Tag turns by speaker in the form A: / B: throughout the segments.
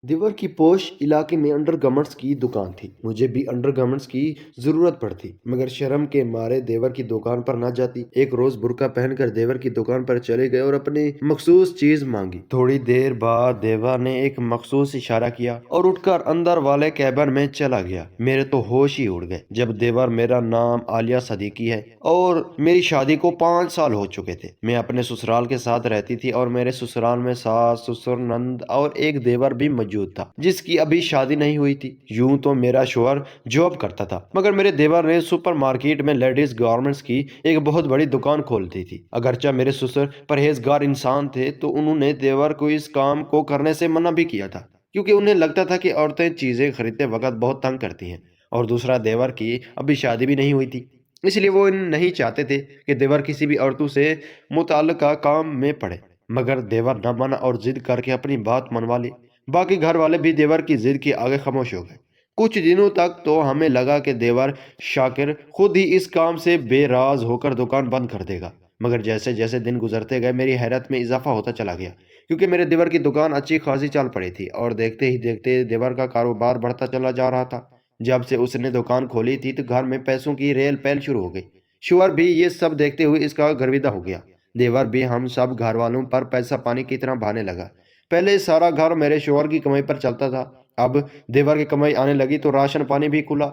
A: دیور کی پوش علاقے میں انڈر گارمنٹس کی دکان تھی۔ مجھے بھی انڈر گارمنٹس کی ضرورت پڑتی، مگر شرم کے مارے دیور کی دکان پر نہ جاتی۔ ایک روز برقع پہن کر دیور کی دکان پر چلے گئے اور اپنی مخصوص چیز مانگی۔ تھوڑی دیر بعد دیور نے ایک مخصوص اشارہ کیا اور اٹھ کر اندر والے کیبن میں چلا گیا۔ میرے تو ہوش ہی اڑ گئے جب دیور میرا نام عالیہ صدیقی ہے اور میری شادی کو 5 سال ہو چکے تھے۔ میں اپنے سسرال کے ساتھ رہتی تھی اور میرے سسرال میں ساس، سسر، نند اور ایک دیور بھی موجود تھا جس کی ابھی شادی نہیں ہوئی تھی۔ یوں تو میرا شوہر جاب کرتا تھا، مگر میرے دیور نے سپر مارکیٹ میں لیڈیز گارمنٹس کی ایک بہت بڑی دکان کھول دی تھی۔ اگرچہ میرے سسر پرہیزگار انسان تھے تو انہوں نے دیور کو اس کام کو کرنے سے منع بھی کیا تھا، کیونکہ انہیں لگتا تھا کہ عورتیں چیزیں خریدتے وقت بہت تنگ کرتی ہیں، اور دوسرا دیور کی ابھی شادی بھی نہیں ہوئی تھی، اس لیے وہ نہیں چاہتے تھے کہ دیور کسی بھی عورتوں سے متعلقہ کام میں پڑے۔ مگر دیور نہ مانا اور ضد کر کے اپنی بات منوا لی۔ باقی گھر والے بھی دیور کی ضد کے آگے خاموش ہو گئے۔ کچھ دنوں تک تو ہمیں لگا کہ دیور شاکر خود ہی اس کام سے بے راز ہو کر دکان بند کر دے گا، مگر جیسے جیسے دن گزرتے گئے میری حیرت میں اضافہ ہوتا چلا گیا، کیونکہ میرے دیور کی دکان اچھی خاصی چل پڑی تھی اور دیکھتے ہی دیکھتے دیور کا کاروبار بڑھتا چلا جا رہا تھا۔ جب سے اس نے دکان کھولی تھی تو گھر میں پیسوں کی ریل پیل شروع ہو گئی۔ شوہر بھی یہ سب دیکھتے ہوئے اس کا گرویدہ ہو گیا۔ دیور بھی ہم سب گھر والوں پر پیسہ پانی کی طرح بہانے لگا۔ پہلے سارا گھر میرے شوہر کی کمائی پر چلتا تھا، اب دیور کی کمائی آنے لگی تو راشن پانی بھی کھلا۔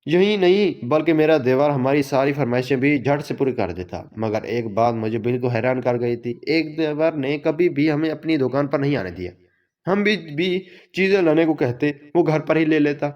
A: یہی نہیں بلکہ میرا دیور ہماری ساری فرمائشیں بھی جھٹ سے پوری کر دیتا، مگر ایک بات مجھے بالکل حیران کر گئی تھی، ایک دیور نے کبھی بھی ہمیں اپنی دکان پر نہیں آنے دیا۔ ہم بھی چیزیں لانے کو کہتے وہ گھر پر ہی لے لیتا۔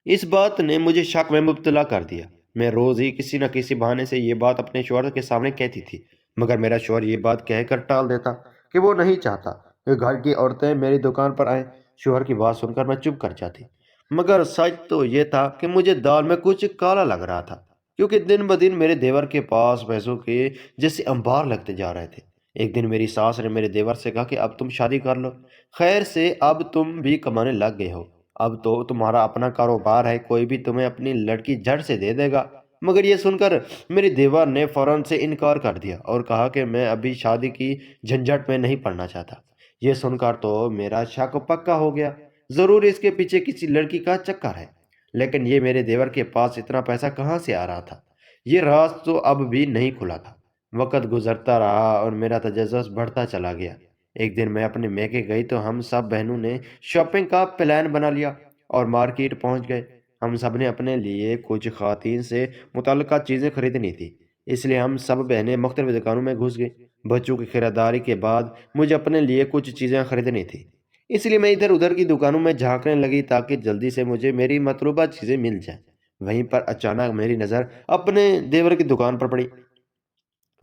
A: اس بات نے مجھے شک میں مبتلا کر دیا۔ میں روز ہی کسی نہ کسی بہانے سے یہ بات اپنے شوہر کے سامنے کہتی تھی، مگر میرا شوہر یہ بات کہہ کر ٹال دیتا کہ وہ نہیں چاہتا کہ گھر کی عورتیں میری دکان پر آئیں۔ شوہر کی بات سن کر میں چپ کر جاتی، مگر سچ تو یہ تھا کہ مجھے دال میں کچھ کالا لگ رہا تھا، کیونکہ دن بدن میرے دیور کے پاس پیسوں کے جیسے انبار لگتے جا رہے تھے۔ ایک دن میری ساس نے میرے دیور سے کہا کہ اب تم شادی کر لو، خیر سے اب تم بھی کمانے لگ گئے ہو، اب تو تمہارا اپنا کاروبار ہے، کوئی بھی تمہیں اپنی لڑکی جھٹ سے دے دے گا۔ مگر یہ سن کر میری دیور نے فوراً سے انکار کر دیا اور کہا کہ میں ابھی شادی کی جھنجھٹ میں نہیں پڑنا چاہتا۔ یہ سن کر تو میرا شک پکا ہو گیا، ضرور اس کے پیچھے کسی لڑکی کا چکر ہے۔ لیکن یہ میرے دیور کے پاس اتنا پیسہ کہاں سے آ رہا تھا، یہ راز تو اب بھی نہیں کھلا تھا۔ وقت گزرتا رہا اور میرا تجسس بڑھتا چلا گیا۔ ایک دن میں اپنے میکے گئی تو ہم سب بہنوں نے شاپنگ کا پلان بنا لیا اور مارکیٹ پہنچ گئے۔ ہم سب نے اپنے لیے کچھ خواتین سے متعلقہ چیزیں خریدنی تھی، اس لیے ہم سب بہنیں مختلف دکانوں میں گھس گئیں۔ بچوں کی خریداری کے بعد مجھے اپنے لیے کچھ چیزیں خریدنی تھی، اس لیے میں ادھر ادھر کی دکانوں میں جھانکنے لگی تاکہ جلدی سے مجھے میری مطلوبہ چیزیں مل جائیں۔ وہیں پر اچانک میری نظر اپنے دیور کی دکان پر پڑی۔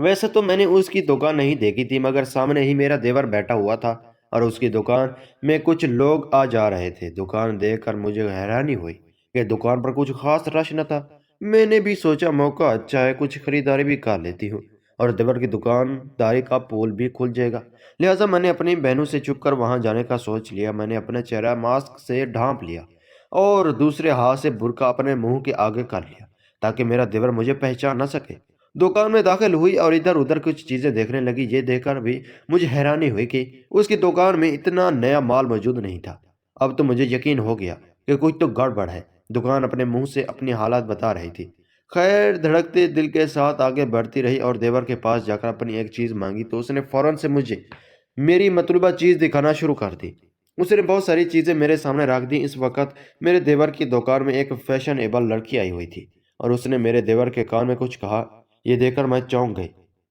A: ویسے تو میں نے اس کی دکان نہیں دیکھی تھی، مگر سامنے ہی میرا دیور بیٹھا ہوا تھا اور اس کی دکان میں کچھ لوگ آ جا رہے تھے۔ دکان دیکھ کر مجھے حیرانی ہوئی کہ دکان پر کچھ خاص رش نہ تھا۔ میں نے بھی سوچا موقع اچھا ہے، کچھ خریداری بھی کر لیتی ہوں اور دیور کی دکانداری کا پول بھی کھل جائے گا۔ لہٰذا میں نے اپنی بہنوں سے چھپ کر وہاں جانے کا سوچ لیا۔ میں نے اپنا چہرہ ماسک سے ڈھانپ لیا اور دوسرے ہاتھ سے برقع اپنے منہ کے آگے کر لیا تاکہ میرا دیور مجھے پہچان نہ سکے۔ دکان میں داخل ہوئی اور ادھر ادھر کچھ چیزیں دیکھنے لگی۔ یہ دیکھ کر بھی مجھے حیرانی ہوئی کہ اس کی دکان میں اتنا نیا مال موجود نہیں تھا۔ اب تو مجھے یقین ہو گیا کہ کچھ تو گڑبڑ ہے۔ دکان اپنے منہ سے اپنی حالات بتا رہی تھی۔ خیر دھڑکتے دل کے ساتھ آگے بڑھتی رہی اور دیور کے پاس جا کر اپنی ایک چیز مانگی تو اس نے فوراً سے مجھے میری مطلوبہ چیز دکھانا شروع کر دی۔ اس نے بہت ساری چیزیں میرے سامنے رکھ دیں۔ اس وقت میرے دیور کی دکان میں ایک فیشن ایبل لڑکی آئی ہوئی تھی اور اس نے میرے دیور کے کان میں کچھ کہا۔ یہ دیکھ کر میں چونک گئی،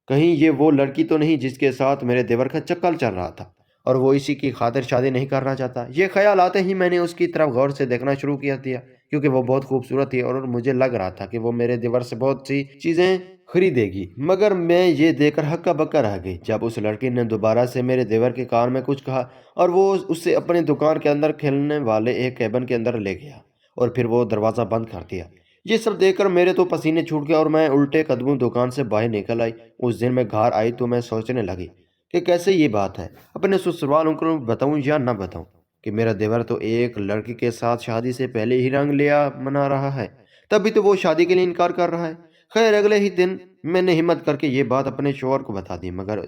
A: کہیں یہ وہ لڑکی تو نہیں جس کے ساتھ میرے دیور کا چکر چل رہا تھا اور وہ اسی کی خاطر شادی نہیں کرنا چاہتا۔ یہ خیال آتے ہی میں نے اس کی طرف غور سے دیکھنا شروع کیا دیا، کیونکہ وہ بہت خوبصورت تھی اور مجھے لگ رہا تھا کہ وہ میرے دیور سے بہت سی چیزیں خریدے گی۔ مگر میں یہ دیکھ کر ہکا بکا رہ گئی جب اس لڑکی نے دوبارہ سے میرے دیور کے کان میں کچھ کہا اور وہ اسے اپنی دکان کے اندر کھیلنے والے ایک کیبن کے اندر لے گیا اور پھر وہ دروازہ بند کر دیا۔ یہ سب دیکھ کر میرے تو پسینے چھوٹ گئے اور میں الٹے قدموں دکان سے باہر نکل آئی۔ اس دن میں گھر آئی تو میں سوچنے لگی کہ کیسے یہ بات ہے، اپنے سسرالوں کو بتاؤں یا نہ بتاؤں کہ میرا دیور تو ایک لڑکی کے ساتھ شادی سے پہلے ہی رنگ لیا منا رہا ہے، تبھی تو وہ شادی کے لیے انکار کر رہا ہے۔ خیر اگلے ہی دن میں نے ہمت کر کے یہ بات اپنے شوہر کو بتا دی، مگر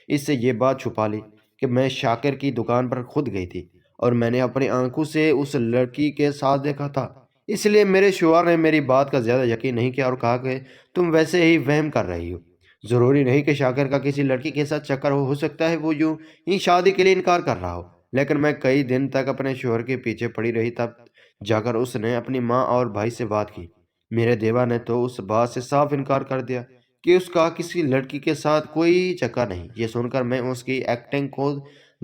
A: اس سے یہ بات چھپا لی کہ میں شاکر کی دکان پر خود گئی تھی اور میں نے اپنی آنکھوں سے اس لڑکی کے ساتھ دیکھا تھا۔ اس لیے میرے شوہر نے میری بات کا زیادہ یقین نہیں کیا اور کہا کہ تم ویسے ہی وہم کر رہی ہو۔ ضروری نہیں کہ شاکر کا کسی لڑکی کے ساتھ چکر ہو سکتا ہے وہ یوں ہی شادی کے لیے انکار کر رہا ہو۔ لیکن میں کئی دن تک اپنے شوہر کے پیچھے پڑی رہی، تب جا کر اس نے اپنی ماں اور بھائی سے بات کی۔ میرے دیور نے تو اس بات سے صاف انکار کر دیا کہ اس کا کسی لڑکی کے ساتھ کوئی چکر نہیں۔ یہ سن کر میں اس کی ایکٹنگ کو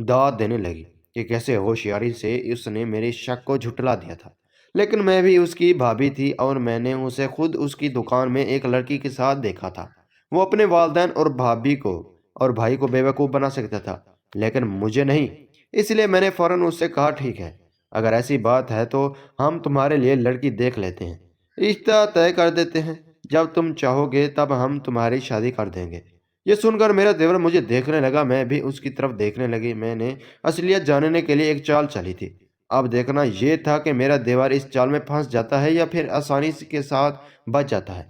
A: داد دینے لگی کہ کیسے ہوشیاری سے اس نے میرے شک کو جھٹلا دیا تھا۔ لیکن میں بھی اس کی بھابھی تھی اور میں نے اسے خود اس کی دکان میں ایک لڑکی کے ساتھ دیکھا تھا۔ وہ اپنے والدین اور بھابھی کو اور بھائی کو بے وقوف بنا سکتا تھا، لیکن مجھے نہیں۔ اس لیے میں نے فوراً اس سے کہا ٹھیک ہے، اگر ایسی بات ہے تو ہم تمہارے لیے لڑکی دیکھ لیتے ہیں، رشتہ طے کر دیتے ہیں، جب تم چاہو گے تب ہم تمہاری شادی کر دیں گے۔ یہ سن کر میرا دیور مجھے دیکھنے لگا، میں بھی اس کی طرف دیکھنے لگی۔ میں نے اصلیت جاننے کے لیے ایک چال چلی تھی۔ اب دیکھنا یہ تھا کہ میرا دیور اس چال میں پھنس جاتا ہے یا پھر آسانی کے ساتھ بچ جاتا ہے۔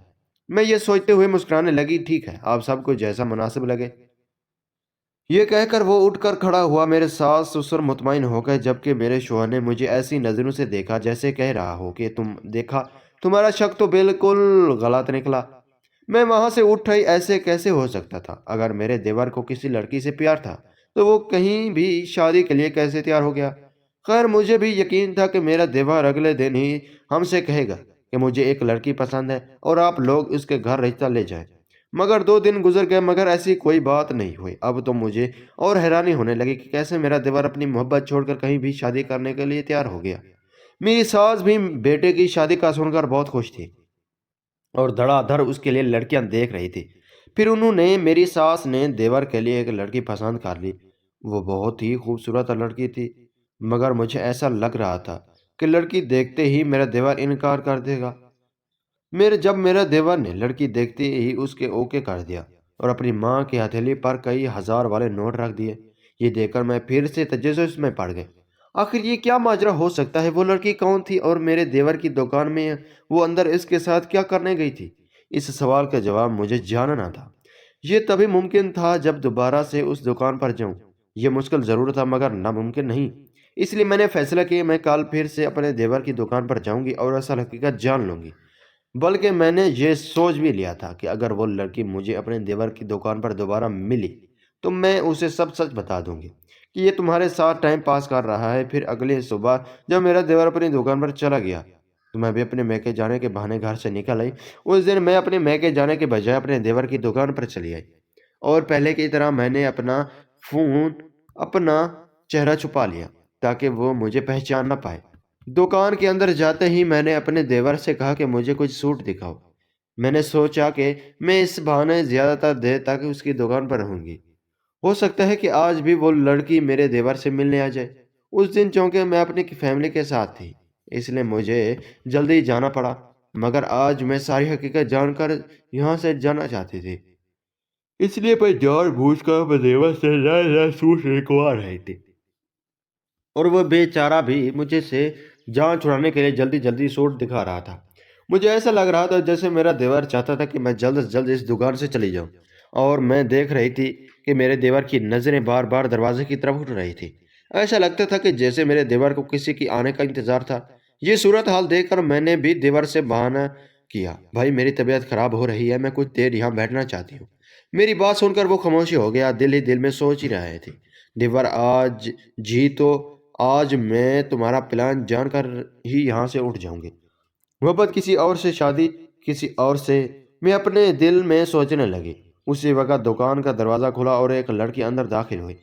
A: میں یہ سوچتے ہوئے مسکرانے لگی، ٹھیک ہے، آپ سب کو جیسا مناسب لگے۔ یہ کہہ کر وہ اٹھ کر کھڑا ہوا۔ میرے ساس سسر مطمئن ہو گئے، جبکہ میرے شوہر نے مجھے ایسی نظروں سے دیکھا جیسے کہہ رہا ہو کہ تم دیکھا، تمہارا شک تو بالکل غلط نکلا۔ میں وہاں سے اٹھ آئی، ایسے کیسے ہو سکتا تھا؟ اگر میرے دیور کو کسی لڑکی سے پیار تھا تو وہ کہیں بھی شادی کے لیے کیسے تیار ہو گیا؟ خیر مجھے بھی یقین تھا کہ میرا دیور اگلے دن ہی ہم سے کہے گا کہ مجھے ایک لڑکی پسند ہے اور آپ لوگ اس کے گھر رشتہ لے جائیں۔ مگر 2 دن گزر گئے مگر ایسی کوئی بات نہیں ہوئی۔ اب تو مجھے اور حیرانی ہونے لگی کہ کیسے میرا دیور اپنی محبت چھوڑ کر کہیں بھی شادی کرنے کے لیے تیار ہو گیا۔ میری ساس بھی بیٹے کی شادی کا سن کر بہت خوش تھی اور دھڑا دھڑ اس کے لیے لڑکیاں دیکھ رہی تھی۔ پھر میری ساس نے دیور کے لیے ایک لڑکی پسند کر لی۔ وہ بہت ہی خوبصورت لڑکی تھی، مگر مجھے ایسا لگ رہا تھا کہ لڑکی دیکھتے ہی میرا دیور انکار کر دے گا۔ جب میرا دیور نے لڑکی دیکھتے ہی اس کے اوکے کر دیا اور اپنی ماں کی ہتھیلی پر کئی ہزار والے نوٹ رکھ دیے۔ یہ دیکھ کر میں پھر سے تجسس میں پڑ گئے۔ آخر یہ کیا ماجرا ہو سکتا ہے؟ وہ لڑکی کون تھی اور میرے دیور کی دکان میں وہ اندر اس کے ساتھ کیا کرنے گئی تھی؟ اس سوال کا جواب مجھے جاننا تھا۔ یہ تبھی ممکن تھا جب دوبارہ سے اس دکان پر جاؤں۔ یہ مشکل ضرور تھا مگر ناممکن نہیں۔ اس لیے میں نے فیصلہ کیا میں کل پھر سے اپنے دیور کی دکان پر جاؤں گی اور اصل حقیقت جان لوں گی۔ بلکہ میں نے یہ سوچ بھی لیا تھا کہ اگر وہ لڑکی مجھے اپنے دیور کی دکان پر دوبارہ ملی تو میں اسے سب سچ بتا دوں گی کہ یہ تمہارے ساتھ ٹائم پاس کر رہا ہے۔ پھر اگلی صبح جب میرا دیور اپنی دکان پر چلا گیا تو میں بھی اپنے میکے جانے کے بہانے گھر سے نکل آئی۔ اس دن میں اپنے میکے جانے کے بجائے اپنے دیور کی دکان پر چلی آئی اور پہلے کی طرح میں نے اپنا چہرہ چھپا لیا تاکہ وہ مجھے پہچان نہ پائے۔ دکان کے اندر جاتے ہی میں نے اپنے دیور سے کہا کہ مجھے کچھ سوٹ دکھاؤ۔ میں نے سوچا کہ میں اس بہانے زیادہ تر دیر تک اس کی دکان پر رہوں گی۔ ہو سکتا ہے کہ آج بھی وہ لڑکی میرے دیور سے ملنے آ جائے۔ اس دن چونکہ میں اپنی فیملی کے ساتھ تھی اس لیے مجھے جلدی جانا پڑا، مگر آج میں ساری حقیقت جان کر یہاں سے جانا چاہتی تھی، اس لیے میں جان بوجھ کر اپنے دیور سے نئے نئے سوٹ رکھوا رہی تھی اور وہ بیچارہ بھی مجھے سے جان چھڑانے کے لیے جلدی جلدی سوٹ دکھا رہا تھا۔ مجھے ایسا لگ رہا تھا جیسے میرا دیور چاہتا تھا کہ میں جلد سے جلد اس دکان سے چلی جاؤں، اور میں دیکھ رہی تھی کہ میرے دیور کی نظریں بار بار دروازے کی طرف اٹھ رہی تھی۔ ایسا لگتا تھا کہ جیسے میرے دیور کو کسی کی آنے کا انتظار تھا۔ یہ صورتحال دیکھ کر میں نے بھی دیور سے بہانہ کیا، بھائی میری طبیعت خراب ہو رہی ہے، میں کچھ دیر یہاں بیٹھنا چاہتی ہوں۔ میری بات سن کر وہ خاموشی ہو گیا، دل ہی دل میں سوچ ہی رہے تھے، دیور آج میں تمہارا پلان جان کر ہی یہاں سے اٹھ جاؤں گی۔ محبت کسی اور سے، شادی کسی اور سے، میں اپنے دل میں سوچنے لگی۔ اسی وقت دکان کا دروازہ کھلا اور ایک لڑکی اندر داخل ہوئی۔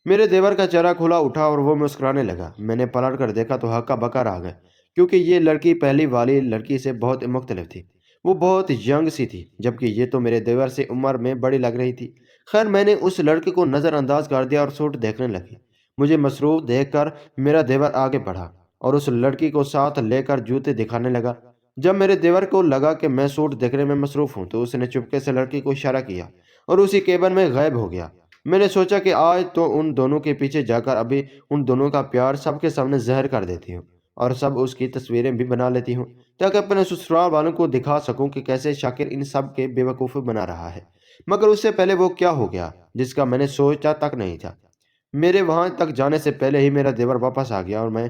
A: میرے دیور کا چہرہ کھلا اٹھا اور وہ مسکرانے لگا۔ میں نے پلٹ کر دیکھا تو ہکا بکا رہ گیا، کیونکہ یہ لڑکی پہلی والی لڑکی سے بہت مختلف تھی۔ وہ بہت ینگ سی تھی، جبکہ یہ تو میرے دیور سے عمر میں بڑی لگ رہی تھی۔ خیر میں نے اس لڑکی کو نظر انداز کر دیا اور سوٹ دیکھنے لگی۔ مجھے مصروف دیکھ کر میرا دیور آگے بڑھا اور اس لڑکی کو ساتھ لے کر جوتے دکھانے لگا۔ جب میرے دیور کو لگا کہ میں سوٹ دیکھنے میں مصروف ہوں تو اس نے چپکے سے لڑکی کو اشارہ کیا اور اسی کیبن میں غائب ہو گیا۔ میں نے سوچا کہ آج تو ان دونوں کے پیچھے جا کر ابھی ان دونوں کا پیار سب کے سامنے ظاہر کر دیتی ہوں اور سب اس کی تصویریں بھی بنا لیتی ہوں تاکہ اپنے سسرال والوں کو دکھا سکوں کہ کیسے شاکر ان سب کے بے وقوف بنا رہا ہے۔ مگر اس سے پہلے وہ کیا ہو گیا جس کا میں نے سوچا تک نہیں تھا۔ میرے وہاں تک جانے سے پہلے ہی میرا دیور واپس آ گیا اور میں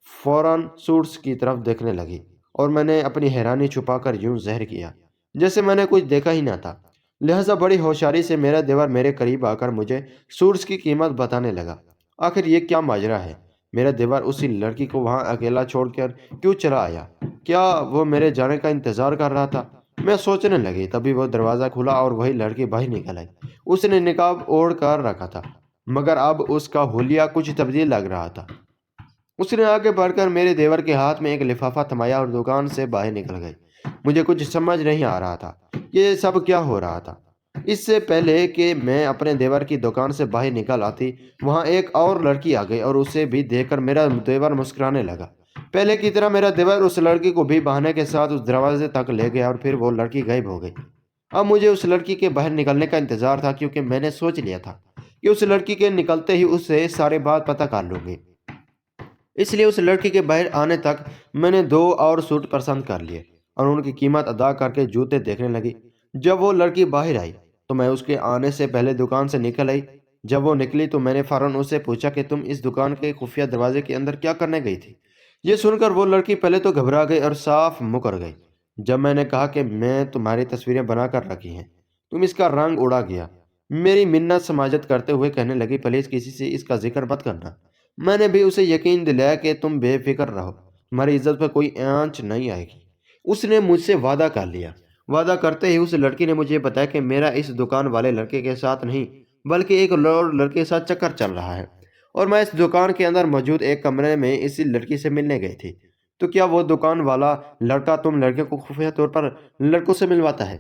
A: فوراً سوٹس کی طرف دیکھنے لگی اور میں نے اپنی حیرانی چھپا کر یوں زہر کیا جیسے میں نے کچھ دیکھا ہی نہ تھا۔ لہذا بڑی ہوشیاری سے میرا دیور میرے قریب آ کر مجھے سوٹس کی قیمت بتانے لگا۔ آخر یہ کیا ماجرا ہے؟ میرا دیور اسی لڑکی کو وہاں اکیلا چھوڑ کر کیوں چلا آیا؟ کیا وہ میرے جانے کا انتظار کر رہا تھا؟ میں سوچنے لگی، تبھی وہ دروازہ کھلا اور وہی لڑکی باہر نکل آئی۔ اس نے نقاب اوڑھ کر رکھا تھا، مگر اب اس کا حلیہ کچھ تبدیل لگ رہا تھا۔ اس نے آگے بڑھ کر میرے دیور کے ہاتھ میں ایک لفافہ تھمایا اور دکان سے باہر نکل گئی۔ مجھے کچھ سمجھ نہیں آ رہا تھا، یہ سب کیا ہو رہا تھا۔ اس سے پہلے کہ میں اپنے دیور کی دکان سے باہر نکل آتی، وہاں ایک اور لڑکی آ گئی اور اسے بھی دیکھ کر میرا دیور مسکرانے لگا۔ پہلے کی طرح میرا دیور اس لڑکی کو بھی بہانے کے ساتھ اس دروازے تک لے گیا اور پھر وہ لڑکی غائب ہو گئی۔ اب مجھے اس لڑکی کے باہر نکلنے کا انتظار تھا، کیونکہ میں نے سوچ لیا تھا کہ اس لڑکی کے نکلتے ہی اس سے سارے بات پتہ کر لوں گی۔ اس لیے اس لڑکی کے باہر آنے تک میں نے 2 اور سوٹ پسند کر لیے اور ان کی قیمت ادا کر کے جوتے دیکھنے لگی۔ جب وہ لڑکی باہر آئی تو میں اس کے آنے سے پہلے دکان سے نکل آئی۔ جب وہ نکلی تو میں نے فوراً اس سے پوچھا کہ تم اس دکان کے خفیہ دروازے کے اندر کیا کرنے گئی تھی؟ یہ سن کر وہ لڑکی پہلے تو گھبرا گئی اور صاف مکر گئی۔ جب میں نے کہا کہ میں تمہاری تصویریں بنا کر رکھی ہیں، تم اس کا رنگ اڑا گیا، میری منت سماجت کرتے ہوئے کہنے لگی، پلیز کسی سے اس کا ذکر مت کرنا۔ میں نے بھی اسے یقین دلایا کہ تم بے فکر رہو، تمہاری عزت پر کوئی آنچ نہیں آئے گی۔ اس نے مجھ سے وعدہ کر لیا۔ وعدہ کرتے ہی اس لڑکی نے مجھے بتایا کہ میرا اس دکان والے لڑکے کے ساتھ نہیں بلکہ ایک اور لڑکے کے ساتھ چکر چل رہا ہے، اور میں اس دکان کے اندر موجود ایک کمرے میں اسی لڑکی سے ملنے گئی تھی۔ تو کیا وہ دکان والا لڑکا تم لڑکے کو خفیہ طور پر لڑکوں سے ملواتا ہے؟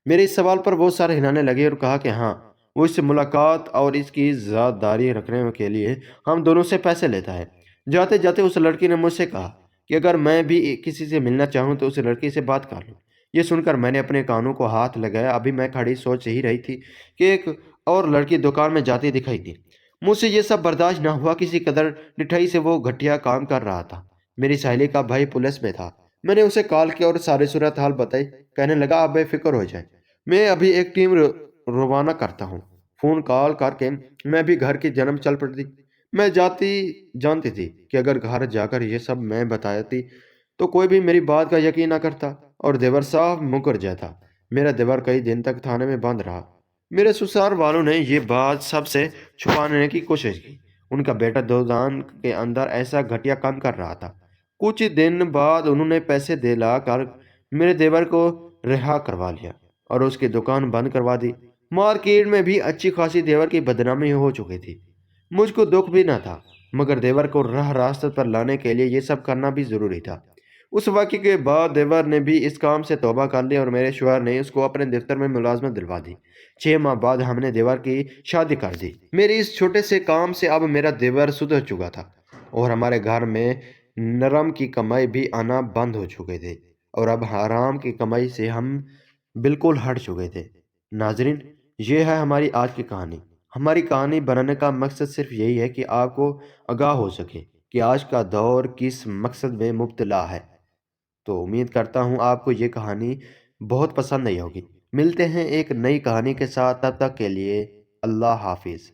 A: میرے اس سوال پر وہ سر ہلانے لگے اور کہا کہ ہاں، وہ اس سے ملاقات اور اس کی ذات داری رکھنے کے لیے ہم دونوں سے پیسے لیتا ہے۔ جاتے جاتے اس لڑکی نے مجھ سے کہا کہ اگر میں بھی کسی سے ملنا چاہوں تو اس لڑکی سے بات کر لوں۔ یہ سن کر میں نے اپنے کانوں کو ہاتھ لگایا۔ ابھی میں کھڑی سوچ ہی رہی تھی کہ ایک اور لڑکی دکان میں جاتی دکھائی دی۔ مجھ سے یہ سب برداشت نہ ہوا، کسی قدر ڈٹھائی سے وہ گھٹیا کام کر رہا تھا۔ میری سہیلی کا بھائی پولیس میں تھا۔ میں نے اسے کال کیا اور ساری صورتحال بتائی۔ کہنے لگا، آپ بے فکر ہو جائیں، میں ابھی ایک ٹیم روانہ کرتا ہوں۔ فون کال کر کے میں بھی گھر کی جنم چل پڑتی۔ میں جانتی تھی کہ اگر گھر جا کر یہ سب میں بتاتی تو کوئی بھی میری بات کا یقین نہ کرتا اور دیور صاحب مکر جاتا۔ میرا دیور کئی دن تک تھانے میں بند رہا۔ میرے سسرال والوں نے یہ بات سب سے چھپانے کی کوشش کی۔ ان کا بیٹا دودان کے اندر ایسا گھٹیا کام کر رہا تھا۔ کچھ دن بعد انہوں نے پیسے دلا کر میرے دیور کو رہا کروا لیا اور اس کی دکان بند کروا دی۔ مارکیٹ میں بھی اچھی خاصی دیور کی بدنامی ہو چکی تھی۔ مجھ کو دکھ بھی نہ تھا، مگر دیور کو راہ راست پر لانے کے لیے یہ سب کرنا بھی ضروری تھا۔ اس واقعے کے بعد دیور نے بھی اس کام سے توبہ کر لی اور میرے شوہر نے اس کو اپنے دفتر میں ملازمت دلوا دی۔ 6 ماہ بعد ہم نے دیور کی شادی کر دی۔ میری اس چھوٹے سے کام سے اب میرا دیور سدھر چکا تھا اور ہمارے گھر میں نرم کی کمائی بھی آنا بند ہو چکے تھے اور اب حرام کی کمائی سے ہم بالکل ہٹ چکے تھے۔ ناظرین، یہ ہے ہماری آج کی کہانی۔ ہماری کہانی بنانے کا مقصد صرف یہی ہے کہ آپ کو آگاہ ہو سکے کہ آج کا دور کس مقصد میں مبتلا ہے۔ تو امید کرتا ہوں آپ کو یہ کہانی بہت پسند نہیں ہوگی۔ ملتے ہیں ایک نئی کہانی کے ساتھ، تب تک کے لیے اللہ حافظ۔